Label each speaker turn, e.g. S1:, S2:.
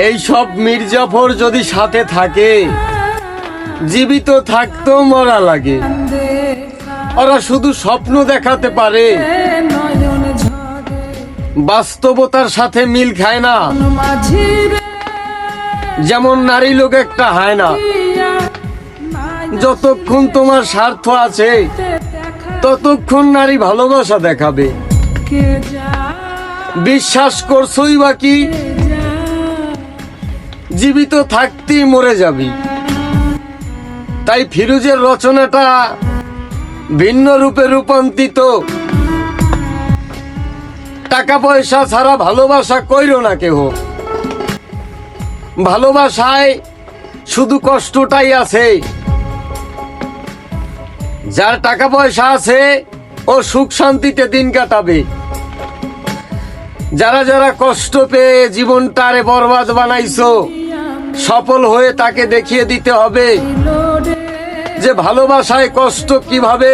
S1: এই সব মির্জাফর যদি সাথে থাকে, জীবিত থাকতেও মরা লাগে। ওরা শুধু স্বপ্ন দেখাতে পারে, বাস্তবতার সাথে মিল খায় না। যেমন নারী লোক একটা হয় না, যতক্ষণ তোমার স্বার্থ আছে ততক্ষণ নারী ভালোবাসা দেখাবে। বিশ্বাস করছই বা কি, জীবিত থাকতেই মরে যাবি। তাই ফিরোজের রচনাটা ভিন্ন রূপে রূপান্তরিত। টাকা পয়সা ছাড়া ভালোবাসা কইরো না কেহ। ভালোবাসায় শুধু কষ্টটাই আছে। যার টাকা পয়সা আছে ও সুখ শান্তিতে দিন কাটাবে। যারা যারা কষ্ট পেয়ে জীবনটারে বরবাদ বানাইছো, সফল হয়ে তাকে দেখিয়ে দিতে হবে যে ভালোবাসায় কষ্ট কিভাবে।